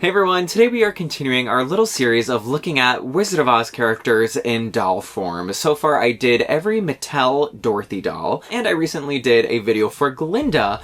Hey everyone, today we are continuing our little series of looking at Wizard of Oz characters in doll form. So far I did every Mattel Dorothy doll, and I recently did a video for Glinda.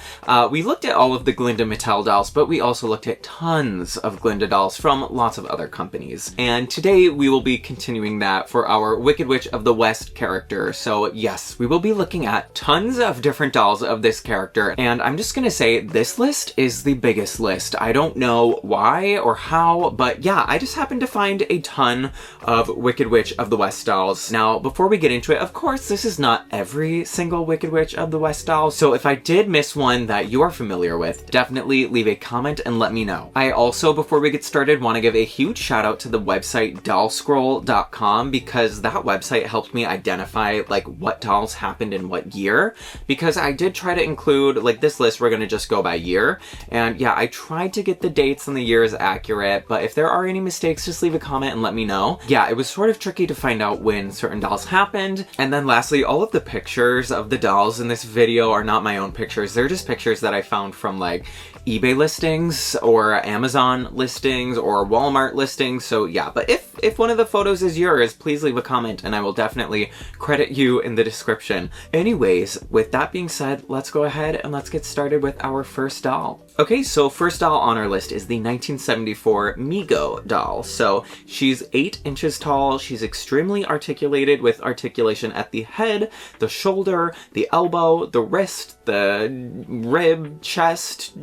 We looked at all of the Glinda Mattel dolls, but we also looked at tons of Glinda dolls from lots of other companies. And today we will be continuing that for our Wicked Witch of the West character. So yes, we will be looking at tons of different dolls of this character, and I'm just gonna say this list is the biggest list. I don't know why or how, but yeah, I just happened to find a ton of Wicked Witch of the West dolls. Now, before we get into it, of course, this is not every single Wicked Witch of the West doll, so if I did miss one that you are familiar with, definitely leave a comment and let me know. I also, before we get started, want to give a huge shout out to the website dollscroll.com, because that website helped me identify like what dolls happened in what year, because I did try to include, like this list, we're gonna just go by year, and yeah, I tried to get the dates and the years accurate, but if there are any mistakes, just leave a comment and let me know. Yeah, it was sort of tricky to find out when certain dolls happened. And then lastly, all of the pictures of the dolls in this video are not my own pictures. They're just pictures that I found from like eBay listings or Amazon listings or Walmart listings. So yeah, but if one of the photos is yours, please leave a comment and I will definitely credit you in the description. Anyways, with that being said, let's go ahead and let's get started with our first doll. Okay, so first doll on our list is the 1974 Migo doll. So she's 8 inches tall. She's extremely articulated with articulation at the head, the shoulder, the elbow, the wrist, the rib, chest,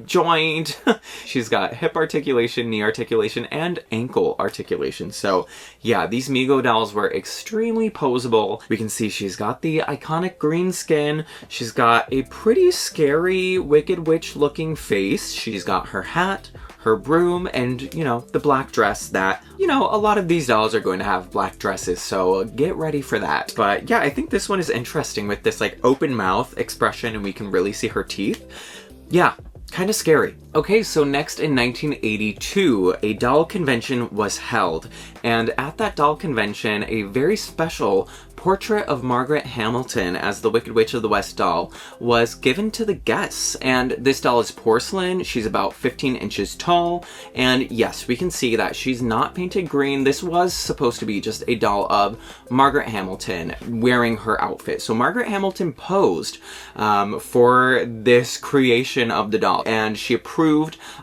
joint. She's got hip articulation, knee articulation, and ankle articulation. So yeah, these Migo dolls were extremely posable. We can see she's got the iconic green skin. She's got a pretty scary Wicked Witch looking face. She's got her hat, her broom, and, you know, the black dress that, you know, a lot of these dolls are going to have black dresses, so get ready for that. But yeah, I think this one is interesting with this like open mouth expression and we can really see her teeth. Yeah, kind of scary. Okay, so next in 1982, a doll convention was held, and at that doll convention, a very special portrait of Margaret Hamilton as the Wicked Witch of the West doll was given to the guests. And this doll is porcelain, she's about 15 inches tall, and yes, we can see that she's not painted green. This was supposed to be just a doll of Margaret Hamilton wearing her outfit. So Margaret Hamilton posed for this creation of the doll, and she approved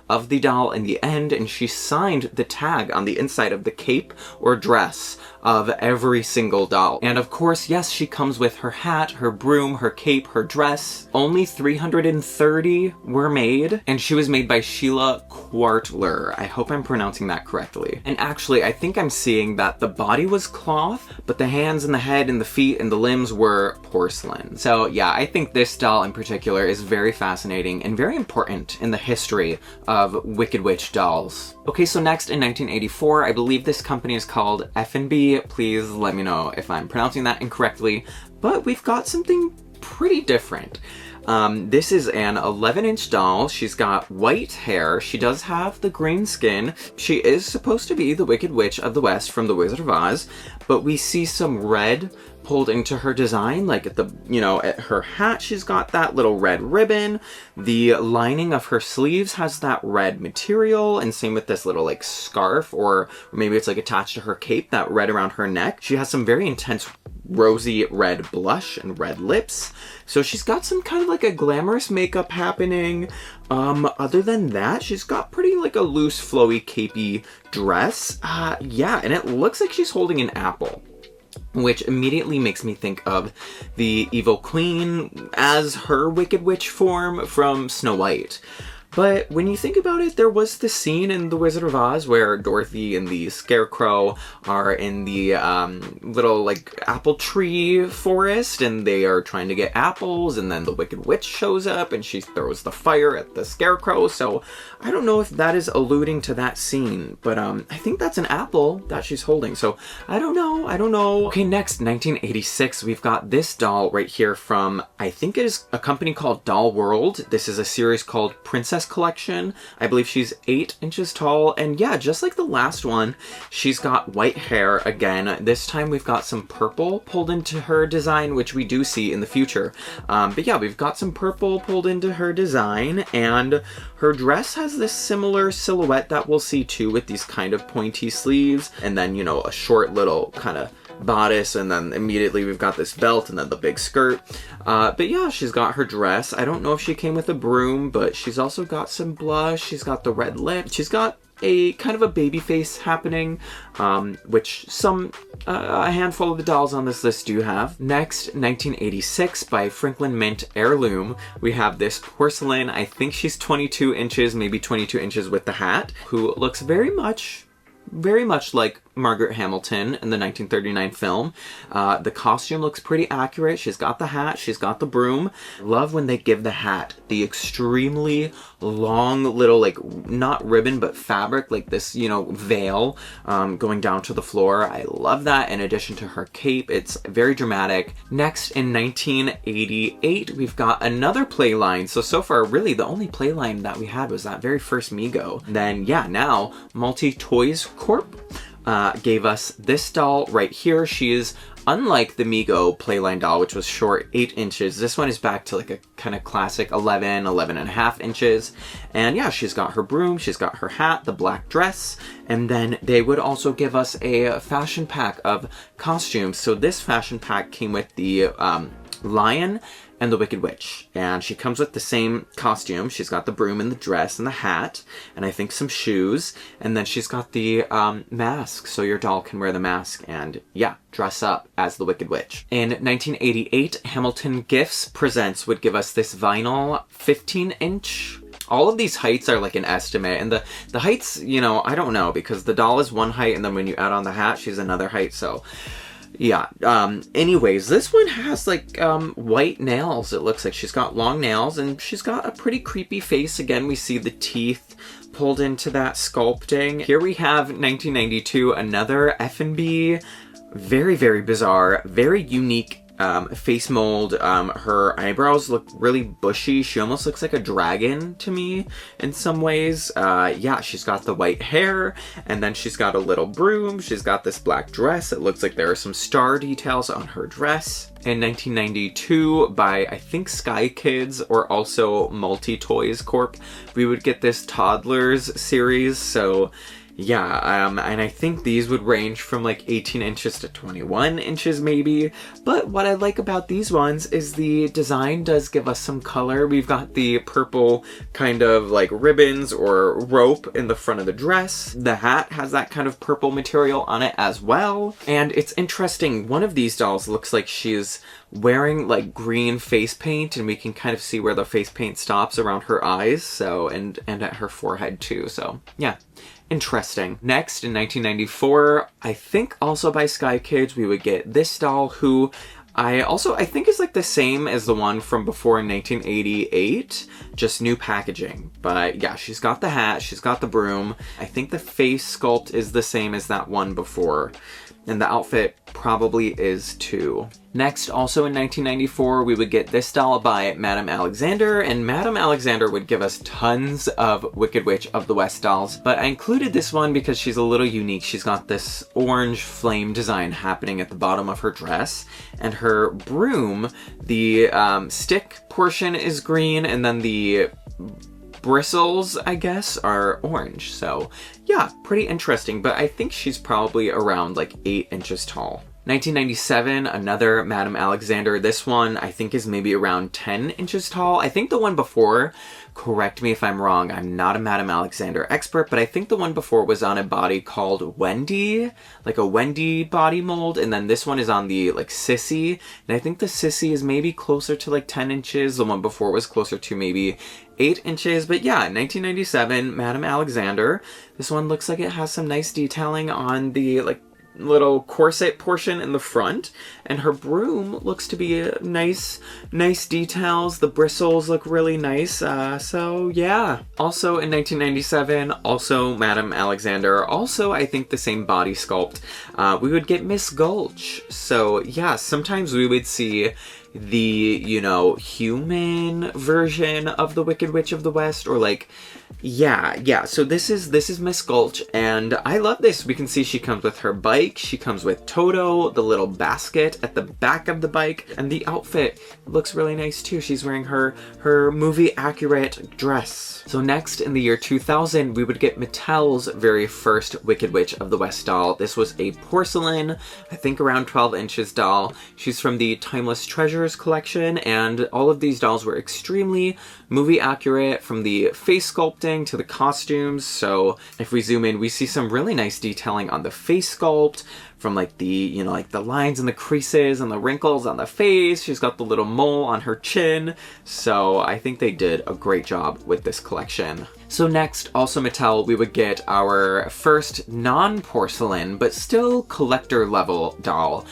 of the doll in the end, and she signed the tag on the inside of the cape or dress of every single doll. And of course, yes, she comes with her hat, her broom, her cape, her dress. Only 330 were made, and she was made by Sheila Kwartler. I hope I'm pronouncing that correctly. And actually, I think I'm seeing that the body was cloth, but the hands and the head and the feet and the limbs were porcelain. So yeah, I think this doll in particular is very fascinating and very important in the history of Wicked Witch dolls. Okay, so next in 1984, I believe this company is called F&B. Please let me know if I'm pronouncing that incorrectly, but we've got something pretty different. This is an 11-inch doll. She's got white hair. She does have the green skin. She is supposed to be the Wicked Witch of the West from The Wizard of Oz, but we see some red pulled into her design, like at the, you know, at her hat, she's got that little red ribbon. The lining of her sleeves has that red material, and same with this little like scarf, or maybe it's like attached to her cape, that red around her neck. She has some very intense rosy red blush and red lips. So she's got some kind of like a glamorous makeup happening. Other than that, she's got pretty like a loose, flowy, capey dress. Yeah, and it looks like she's holding an apple, which immediately makes me think of the Evil Queen as her Wicked Witch form from Snow White. But when you think about it, there was this scene in The Wizard of Oz where Dorothy and the Scarecrow are in the little like apple tree forest, and they are trying to get apples, and then the Wicked Witch shows up and she throws the fire at the Scarecrow. So I don't know if that is alluding to that scene, but I think that's an apple that she's holding. So I don't know. Okay, next, 1986, we've got this doll right here from, I think it is a company called Doll World. This is a series called Princess Princess collection. I believe she's 8 inches tall, and yeah, just like the last one, she's got white hair again. This time we've got some purple pulled into her design, which we do see in the future. But yeah, we've got some purple pulled into her design, and her dress has this similar silhouette that we'll see too, with these kind of pointy sleeves, and then, you know, a short little kind of bodice, and then immediately we've got this belt and then the big skirt. But yeah, she's got her dress. I don't know if she came with a broom, but she's also got some blush. She's got the red lip. She's got a kind of a baby face happening, which a handful of the dolls on this list do have. Next, 1986 by Franklin Mint Heirloom. We have this porcelain, I think she's 22 inches, maybe 22 inches with the hat, who looks very much like Margaret Hamilton in the 1939 film. The costume looks pretty accurate. She's got the hat, she's got the broom. Love when they give the hat the extremely long little, like, not ribbon, but fabric, like this, you know, veil going down to the floor. I love that in addition to her cape. It's very dramatic. Next, in 1988, we've got another playline. So far, really, the only playline that we had was that very first Migo. Then, yeah, now, Multi Toys Corp gave us this doll right here. She is, unlike the Migo playline doll, which was short 8 inches, this one is back to like a kind of classic 11 and a half inches. And yeah, she's got her broom, she's got her hat, the black dress, and then they would also give us a fashion pack of costumes. So this fashion pack came with the Lion and the Wicked Witch, and she comes with the same costume. She's got the broom and the dress and the hat, and I think some shoes, and then she's got the mask, so your doll can wear the mask and, yeah, dress up as the Wicked Witch. In 1988, Hamilton Gifts Presents would give us this vinyl 15-inch. All of these heights are like an estimate, and the heights, you know, I don't know, because the doll is one height, and then when you add on the hat, she's another height, so yeah. Anyways, this one has like white nails. It looks like she's got long nails, and she's got a pretty creepy face. Again, we see the teeth pulled into that sculpting. Here we have 1992, another F&B. Very, very bizarre, very unique face mold. Her eyebrows look really bushy. She almost looks like a dragon to me in some ways. Yeah, she's got the white hair, and then she's got a little broom. She's got this black dress. It looks like there are some star details on her dress. In 1992, by I think Sky Kids or also Multi Toys Corp, we would get this Toddlers series. So yeah, and I think these would range from like 18 inches to 21 inches maybe. But what I like about these ones is the design does give us some color. We've got the purple kind of like ribbons or rope in the front of the dress. The hat has that kind of purple material on it as well. And it's interesting, one of these dolls looks like she's wearing like green face paint, and we can kind of see where the face paint stops around her eyes, so and at her forehead too. So yeah, interesting. Next, in 1994, I think also by Sky Kids, we would get this doll, who I think is like the same as the one from before in 1988, just new packaging. But yeah, she's got the hat, she's got the broom. I think the face sculpt is the same as that one before, and the outfit probably is too. Next, also in 1994, we would get this doll by Madame Alexander, and Madame Alexander would give us tons of Wicked Witch of the West dolls, but I included this one because she's a little unique. She's got this orange flame design happening at the bottom of her dress, and her broom, the stick portion is green, and then the bristles, I guess, are orange. So yeah, pretty interesting, but I think she's probably around like 8 inches tall. 1997, another Madame Alexander. This one I think is maybe around 10 inches tall. I think the one before, correct me if I'm wrong, I'm not a Madame Alexander expert, but I think the one before was on a body called Wendy, like a Wendy body mold, and then this one is on the like Sissy, and I think the Sissy is maybe closer to like 10 inches. The one before was closer to maybe 8 inches, but yeah, 1997, Madame Alexander. This one looks like it has some nice detailing on the like little corset portion in the front, and her broom looks to be nice details. The bristles look really nice, so yeah. Also in 1997, also Madame Alexander, also I think the same body sculpt, we would get Miss Gulch. So yeah, sometimes we would see the, you know, human version of the Wicked Witch of the West, or like, yeah. So this is Miss Gulch, and I love this. We can see she comes with her bike, she comes with Toto, the little basket at the back of the bike, and the outfit looks really nice too. She's wearing her movie accurate dress. So next, in the year 2000, we would get Mattel's very first Wicked Witch of the West doll. This was a porcelain, I think around 12 inches doll. She's from the Timeless Treasures collection, and all of these dolls were extremely movie accurate, from the face sculpting to the costumes. So if we zoom in, we see some really nice detailing on the face sculpt, from like the, you know, like the lines and the creases and the wrinkles on the face. She's got the little mole on her chin. So I think they did a great job with this collection. So next, also Mattel, we would get our first non-porcelain, but still collector level doll.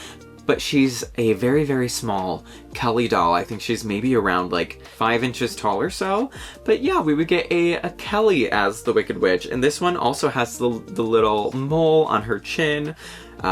But she's a very, very small Kelly doll. I think she's maybe around like 5 inches tall or so. But yeah, we would get a Kelly as the Wicked Witch. And this one also has the little mole on her chin.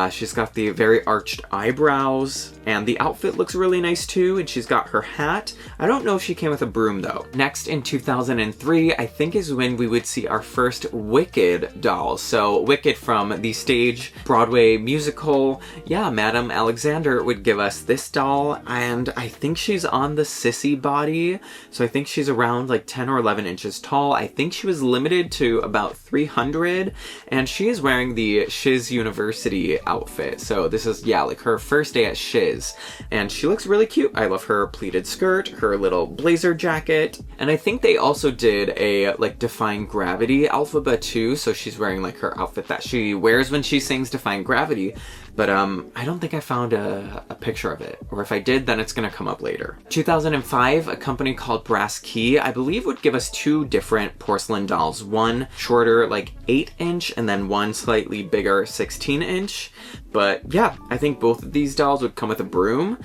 She's got the very arched eyebrows, and the outfit looks really nice too, and she's got her hat. I don't know if she came with a broom though. Next, in 2003, I think is when we would see our first Wicked dolls. So Wicked from the stage Broadway musical. Yeah, Madame Alexander would give us this doll, and I think she's on the sissy body. So I think she's around like 10 or 11 inches tall. I think she was limited to about 300, and she is wearing the Shiz University outfit. So this is, yeah, like her first day at Shiz, and she looks really cute. I love her pleated skirt, her little blazer jacket, and I think they also did a like Defying Gravity alphabet too. So she's wearing like her outfit that she wears when she sings Defying Gravity. But I don't think I found a picture of it, or if I did, then it's gonna come up later. 2005, a company called Brass Key, I believe, would give us 2 different porcelain dolls. One shorter, like 8-inch, and then one slightly bigger 16-inch. But yeah, I think both of these dolls would come with a broom.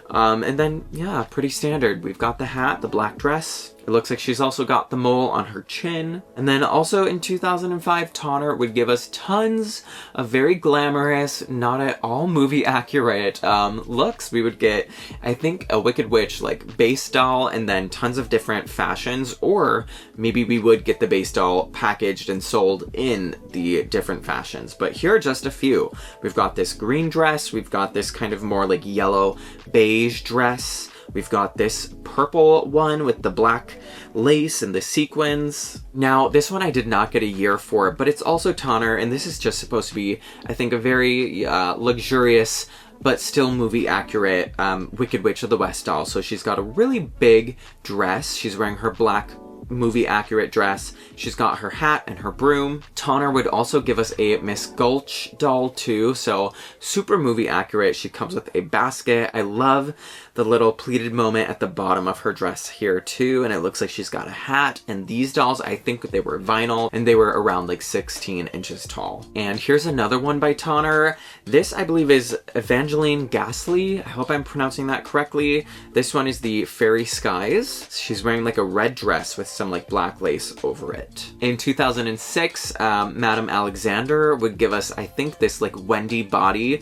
And then, yeah, pretty standard. We've got the hat, the black dress. It looks like she's also got the mole on her chin. And then also in 2005, Tonner would give us tons of very glamorous, not at all movie accurate looks. We would get, I think, a Wicked Witch like base doll, and then tons of different fashions, or maybe we would get the base doll packaged and sold in the different fashions. But here are just a few. We've got this green dress. We've got this kind of more like yellow beige dress. We've got this purple one with the black lace and the sequins. Now, this one I did not get a year for, but it's also Tonner, and this is just supposed to be, I think, a very luxurious but still movie accurate Wicked Witch of the West doll. So she's got a really big dress. She's wearing her black movie accurate dress. She's got her hat and her broom. Tonner would also give us a Miss Gulch doll too, so super movie accurate. She comes with a basket. I love the little pleated moment at the bottom of her dress here too, and it looks like she's got a hat. And these dolls, I think they were vinyl, and they were around like 16 inches tall. And here's another one by Tonner. This, I believe, is Evangeline Gasly. I hope I'm pronouncing that correctly. This one is the Fairy Skies. She's wearing like a red dress with some like black lace over it. In 2006, Madame Alexander would give us, I think, this like Wendy body,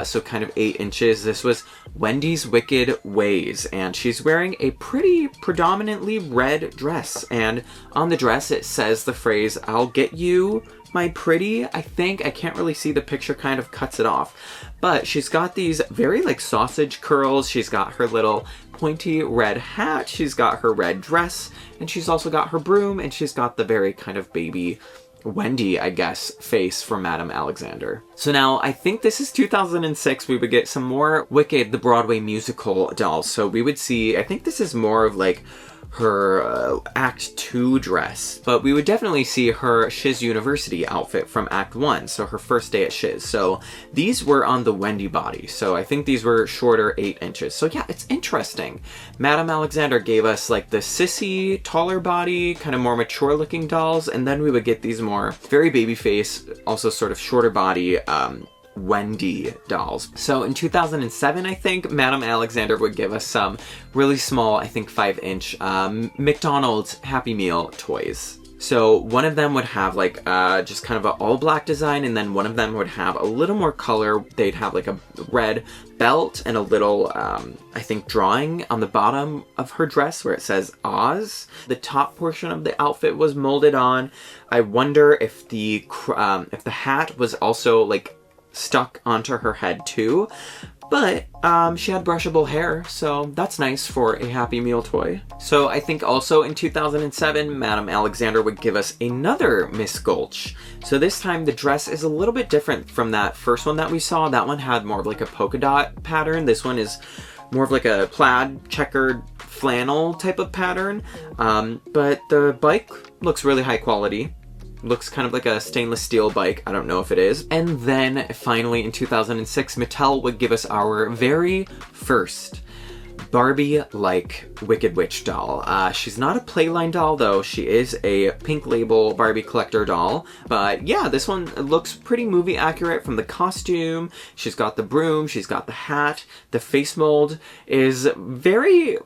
so kind of 8 inches. This was Wendy's Wicked Ways, and she's wearing a pretty predominantly red dress, and on the dress it says the phrase, "I'll get you, my pretty," I think. I can't really see, the picture kind of cuts it off. But she's got these very like sausage curls. She's got her little pointy red hat. She's got her red dress, and she's also got her broom, and she's got the very kind of baby Wendy, I guess, face for Madame Alexander. So now, I think this is 2006, we would get some more Wicked, the Broadway musical dolls. So we would see, I think this is more of like her Act 2 dress, but we would definitely see her Shiz University outfit from Act 1, so her first day at Shiz. So these were on the Wendy body, so I think these were shorter, 8 inches. So yeah, it's interesting. Madame Alexander gave us like the sissy, taller body, kind of more mature looking dolls, and then we would get these more very baby face, also sort of shorter body, Wendy dolls. So in 2007, I think, Madame Alexander would give us some really small, I think 5-inch, McDonald's Happy Meal toys. So one of them would have like just kind of an all black design, and then one of them would have a little more color. They'd have like a red belt and a little, I think, drawing on the bottom of her dress where it says Oz. The top portion of the outfit was molded on. I wonder if the hat was also like stuck onto her head too. But she had brushable hair, so that's nice for a Happy Meal toy. So I think also in 2007, Madame Alexander would give us another Miss Gulch. So this time the dress is a little bit different from that first one that we saw. That one had more of like a polka dot pattern. This one is more of like a plaid checkered flannel type of pattern. But the bike looks really high quality. Looks kind of like a stainless steel bike. I don't know if it is. And then finally in 2006, Mattel would give us our very first Barbie-like Wicked Witch doll. She's not a playline doll though. She is a Pink Label Barbie collector doll. But yeah, this one looks pretty movie accurate from the costume. She's got the broom, she's got the hat. The face mold is very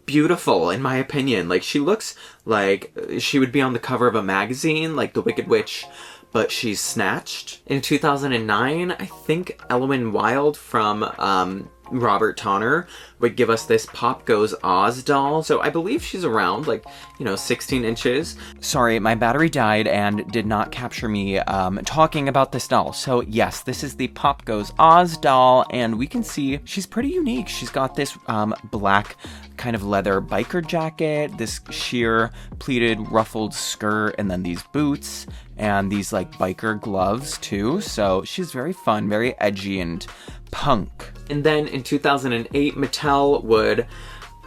beautiful in my opinion. Like, she looks like she would be on the cover of a magazine, like the Wicked Witch, but she's snatched. In 2009, I think Elwyn Wilde from Robert Tonner would give us this Pop Goes Oz doll. So I believe she's around like, 16 inches. Sorry, my battery died and did not capture me talking about this doll. So yes, this is the Pop Goes Oz doll, and we can see she's pretty unique. She's got this black kind of leather biker jacket, this sheer pleated ruffled skirt, and then these boots and these like biker gloves too. So she's very fun, very edgy and punk. And then in 2008, Mattel would,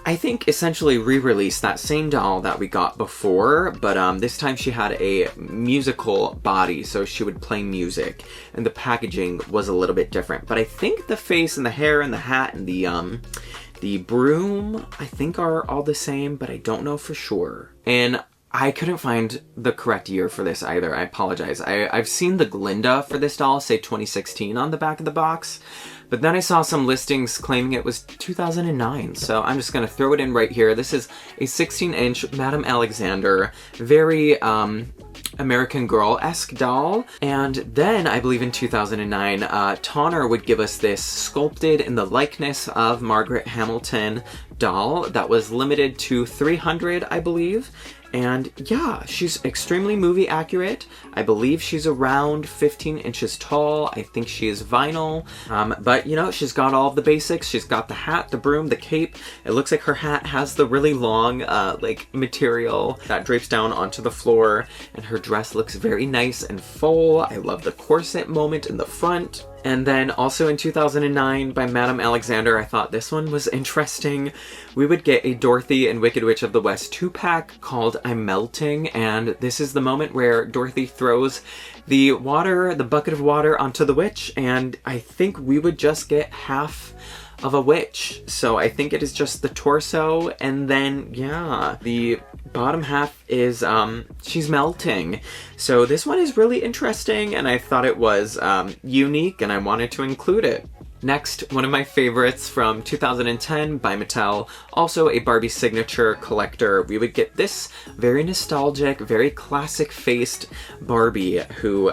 I think, essentially re-release that same doll that we got before, but this time she had a musical body, so she would play music, and the packaging was a little bit different. But I think the face and the hair and the hat and the broom, I think, are all the same, but I don't know for sure. And I couldn't find the correct year for this either. I apologize. I've seen the Glinda for this doll say 2016 on the back of the box, but then I saw some listings claiming it was 2009, so I'm just going to throw it in right here. This is a 16-inch Madame Alexander, very American Girl-esque doll. And then, I believe in 2009, Tonner would give us this sculpted in the likeness of Margaret Hamilton doll that was limited to 300, I believe. And yeah, she's extremely movie accurate. I believe she's around 15 inches tall. I think she is vinyl. But she's got all of the basics. She's got the hat, the broom, the cape. It looks like her hat has the really long material that drapes down onto the floor. And her dress looks very nice and full. I love the corset moment in the front. And then also in 2009 by Madame Alexander, I thought this one was interesting. We would get a Dorothy and Wicked Witch of the West 2-pack called I'm Melting, and this is the moment where Dorothy throws the bucket of water onto the witch, and I think we would just get half of a witch. So I think it is just the torso, and then yeah, the bottom half is she's melting. So this one is really interesting, and I thought it was unique, and I wanted to include it. Next, one of my favorites from 2010 by Mattel, also a Barbie signature collector. We would get this very nostalgic, very classic-faced Barbie who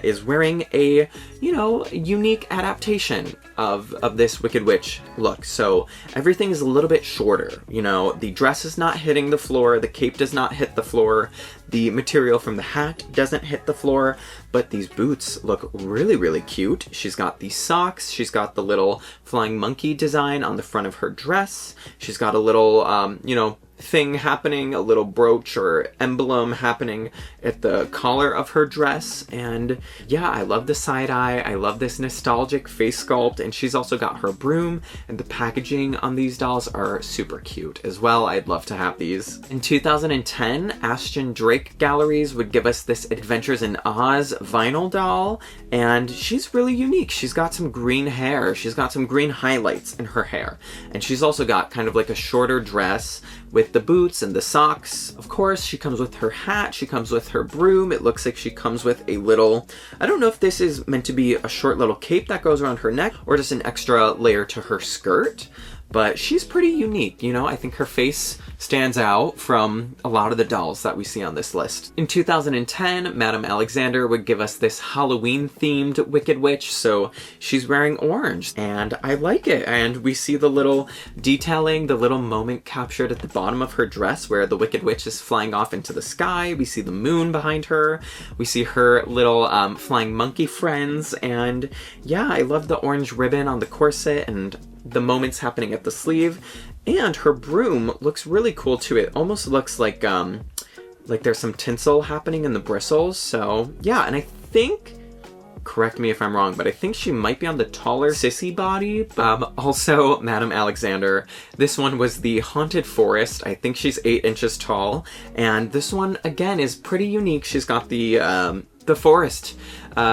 is wearing a, unique adaptation of this Wicked Witch look. So everything is a little bit shorter. The dress is not hitting the floor, the cape does not hit the floor, the material from the hat doesn't hit the floor, but these boots look really, really cute. She's got these socks, she's got the little flying monkey design on the front of her dress, she's got a little, thing happening, a little brooch or emblem happening at the collar of her dress. And yeah, I love the side eye, I love this nostalgic face sculpt, and she's also got her broom, and the packaging on these dolls are super cute as well. I'd love to have these. In 2010, Ashton Drake Galleries would give us this Adventures in Oz vinyl doll, and she's really unique. She's got some green hair, she's got some green highlights in her hair, and she's also got kind of like a shorter dress with the boots and the socks. Of course, she comes with her hat, she comes with her broom. It looks like she comes with a little, I don't know if this is meant to be a short little cape that goes around her neck or just an extra layer to her skirt, but she's pretty unique, you know? I think her face stands out from a lot of the dolls that we see on this list. In 2010, Madame Alexander would give us this Halloween-themed Wicked Witch, so she's wearing orange, and I like it. And we see the little detailing, the little moment captured at the bottom of her dress where the Wicked Witch is flying off into the sky. We see the moon behind her. We see her little flying monkey friends, and yeah, I love the orange ribbon on the corset and the moments happening at the sleeve. And her broom looks really cool too. It almost looks like there's some tinsel happening in the bristles. So yeah, and I think, correct me if I'm wrong, but I think she might be on the taller sissy body. Also, Madame Alexander, this one was the Haunted Forest. I think she's 8 inches tall, and this one again is pretty unique. She's got the forest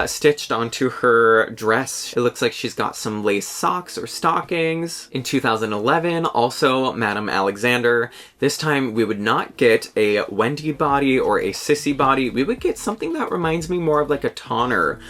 stitched onto her dress. It looks like she's got some lace socks or stockings. In 2011, also Madame Alexander. This time we would not get a Wendy body or a sissy body. We would get something that reminds me more of like a Tonner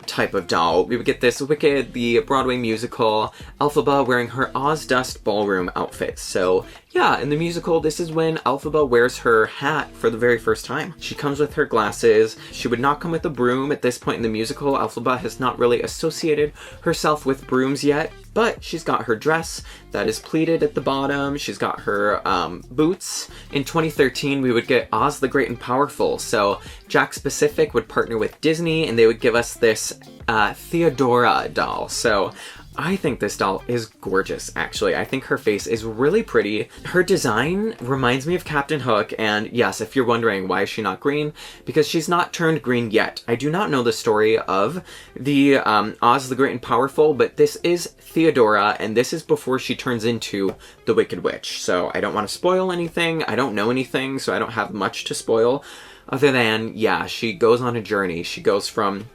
type of doll. We would get this Wicked, the Broadway musical, Elphaba wearing her Oz Dust ballroom outfit. So yeah, in the musical, this is when Elphaba wears her hat for the very first time. She comes with her glasses. She would not come with a broom. At this point in the musical, Elphaba has not really associated herself with brooms yet, but she's got her dress that is pleated at the bottom. She's got her boots. In 2013, we would get Oz the Great and Powerful. So Jakks Pacific would partner with Disney, and they would give us this Theodora doll. So I think this doll is gorgeous, actually. I think her face is really pretty. Her design reminds me of Captain Hook, and yes, if you're wondering why is she not green, because she's not turned green yet. I do not know the story of the Oz the Great and Powerful, but this is Theodora, and this is before she turns into the Wicked Witch. So I don't want to spoil anything. I don't know anything, so I don't have much to spoil, other than, yeah, she goes on a journey. She goes from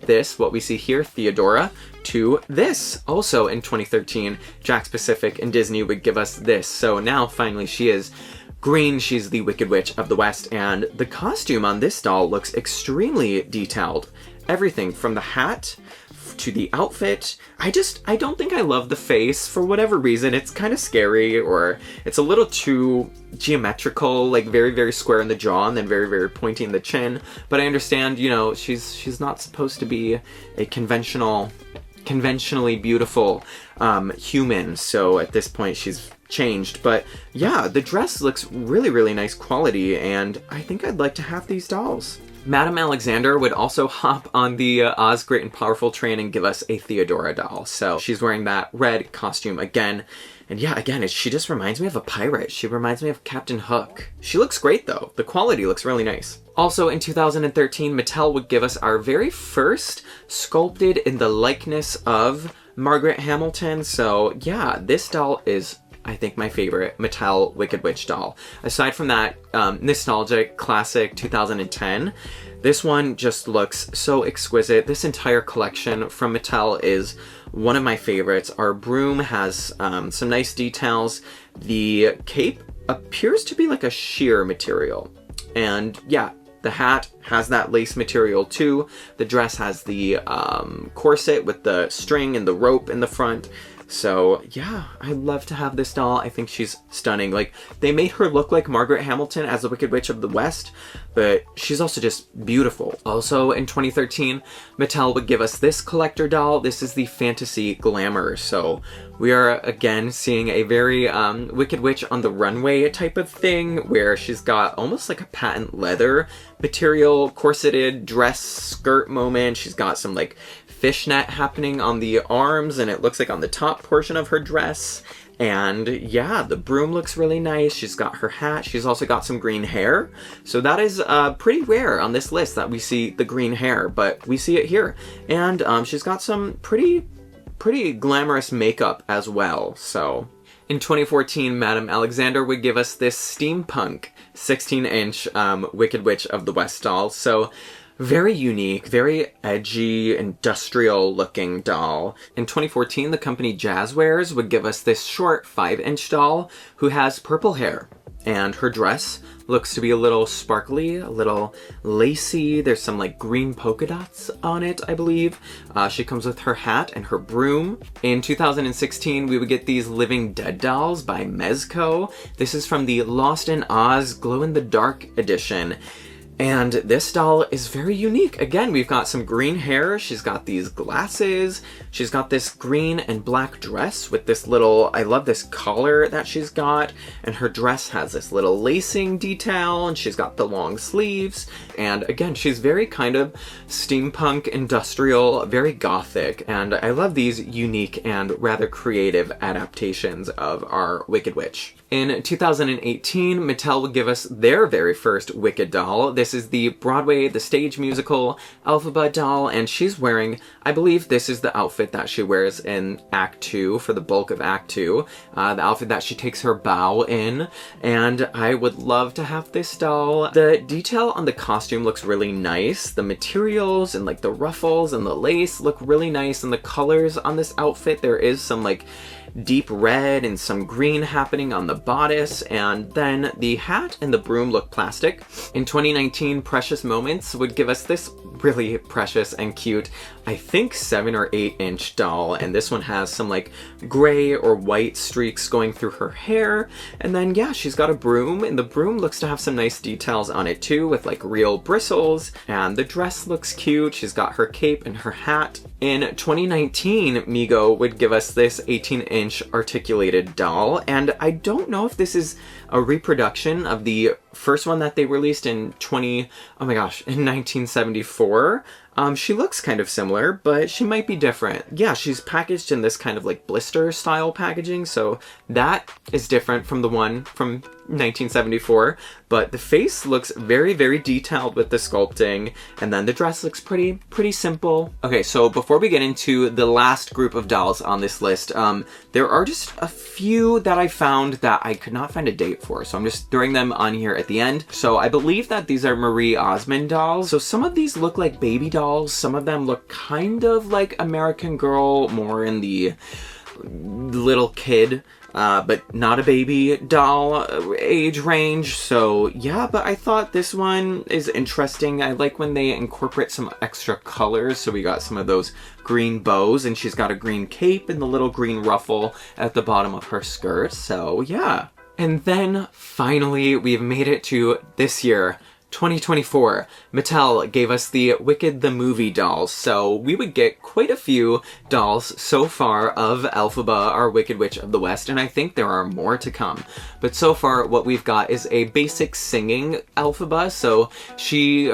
this, what we see here, Theodora, to this. Also in 2013, Jakks Pacific and Disney would give us this. So now finally she is green. She's the Wicked Witch of the West, and the costume on this doll looks extremely detailed. Everything from the hat to the outfit. I don't think I love the face for whatever reason. It's kind of scary, or it's a little too geometrical, like very, very square in the jaw and then very, very pointy in the chin. But I understand, you know, she's not supposed to be a conventionally beautiful human. So at this point she's changed. But yeah, the dress looks really, really nice quality, and I think I'd like to have these dolls. Madame Alexander would also hop on the Oz Great and Powerful train and give us a Theodora doll. So she's wearing that red costume again. And yeah, again, she just reminds me of a pirate. She reminds me of Captain Hook. She looks great though. The quality looks really nice. Also in 2013, Mattel would give us our very first sculpted in the likeness of Margaret Hamilton. So yeah, this doll is, I think, my favorite Mattel Wicked Witch doll. Aside from that nostalgic classic 2010, this one just looks so exquisite. This entire collection from Mattel is one of my favorites. Our broom has some nice details. The cape appears to be like a sheer material. And yeah, the hat has that lace material too. The dress has the corset with the string and the rope in the front. So yeah, I'd love to have this doll. I think she's stunning. Like, they made her look like Margaret Hamilton as the Wicked Witch of the West, but she's also just beautiful. Also in 2013, Mattel would give us this collector doll. This is the Fantasy Glamorous. So we are again seeing a very Wicked Witch on the runway type of thing, where she's got almost like a patent leather material corseted dress skirt moment. She's got some like fishnet happening on the arms, and it looks like on the top portion of her dress. And yeah, the broom looks really nice. She's got her hat. She's also got some green hair. So that is pretty rare on this list that we see the green hair, but we see it here. And she's got some pretty glamorous makeup as well. So in 2014, Madame Alexander would give us this steampunk 16-inch Wicked Witch of the West doll. So very unique, very edgy, industrial looking doll. In 2014, the company Jazzwares would give us this short 5-inch doll who has purple hair. and her dress looks to be a little sparkly, a little lacy. There's some like green polka dots on it, I believe. She comes with her hat and her broom. In 2016, we would get these Living Dead dolls by Mezco. This is from the Lost in Oz glow-in-the-dark edition. And this doll is very unique. Again, we've got some green hair, she's got these glasses, she's got this green and black dress with this little, I love this collar that she's got, and her dress has this little lacing detail, and she's got the long sleeves, and again, she's very kind of steampunk, industrial, very gothic, and I love these unique and rather creative adaptations of our Wicked Witch. In 2018, Mattel would give us their very first Wicked doll. This is the Broadway, the stage musical, Elphaba doll, and she's wearing, I believe this is the outfit that she wears in Act 2, for the bulk of Act 2, the outfit that she takes her bow in, and I would love to have this doll. The detail on the costume looks really nice. The materials and like the ruffles and the lace look really nice, and the colors on this outfit, there is some like deep red and some green happening on the bodice, and then the hat and the broom look plastic. In 2019, Precious Moments would give us this really precious and cute, I think 7 or 8 inch doll, and this one has some like gray or white streaks going through her hair, and then yeah, she's got a broom, and the broom looks to have some nice details on it too, with like real bristles, and the dress looks cute. She's got her cape and her hat. In 2019, Migo would give us this 18-inch articulated doll, and I don't know if this is a reproduction of the first one that they released in 1974. She looks kind of similar, but she might be different. Yeah, she's packaged in this kind of like blister style packaging, so that is different from the one from 1974, but the face looks very, very detailed with the sculpting, and then the dress looks pretty simple. Okay, so before we get into the last group of dolls on this list, there are just a few that I found that I could not find a date for, so I'm just throwing them on here at the end. So I believe that these are Marie Osmond dolls. So some of these look like baby dolls, some of them look kind of like American Girl, more in the little kid, but not a baby doll age range. So yeah, but I thought this one is interesting. I like when they incorporate some extra colors. So we got some of those green bows, and she's got a green cape and the little green ruffle at the bottom of her skirt. So yeah. And then finally, we've made it to this year, 2024. Mattel gave us the Wicked the Movie dolls, so we would get quite a few dolls so far of Elphaba, our Wicked Witch of the West, and I think there are more to come. But so far, what we've got is a basic singing Elphaba, so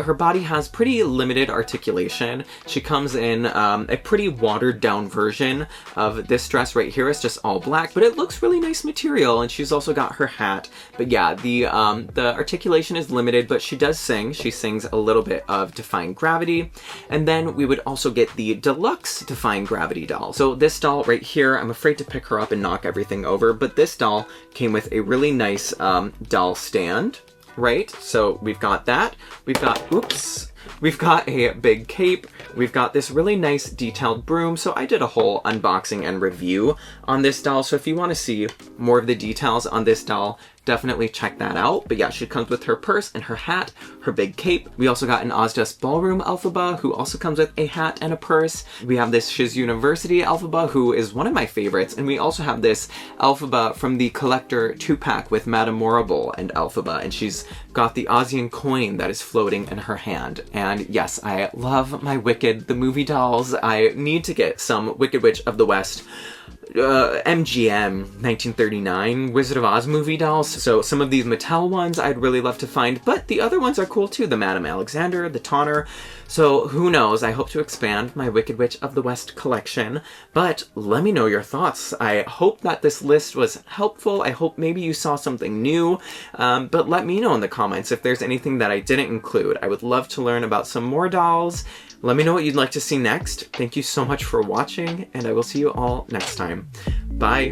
her body has pretty limited articulation. She comes in a pretty watered down version of this dress right here. It's just all black, but it looks really nice material, and she's also got her hat. But yeah, the articulation is limited, but she does sing. She sings a little bit of Defying Gravity, and then we would also get the deluxe Defying Gravity doll. So this doll right here, I'm afraid to pick her up and knock everything over, but this doll came with a really nice doll stand, right? So we've got that. We've got a big cape. We've got this really nice detailed broom. So I did a whole unboxing and review on this doll. So if you want to see more of the details on this doll, definitely check that out. But yeah, she comes with her purse and her hat, her big cape. We also got an Ozdust Ballroom Elphaba, who also comes with a hat and a purse. We have this Shiz University Elphaba, who is one of my favorites. And we also have this Elphaba from the Collector 2-pack with Madame Morrible and Elphaba. And she's got the Ozian coin that is floating in her hand. And yes, I love my Wicked the Movie dolls. I need to get some Wicked Witch of the West MGM 1939 Wizard of Oz movie dolls. So some of these Mattel ones I'd really love to find, but the other ones are cool too. The Madame Alexander, the Tonner. So who knows? I hope to expand my Wicked Witch of the West collection, but let me know your thoughts. I hope that this list was helpful. I hope maybe you saw something new, but let me know in the comments if there's anything that I didn't include. I would love to learn about some more dolls. Let me know what you'd like to see next. Thank you so much for watching, and I will see you all next time. Bye!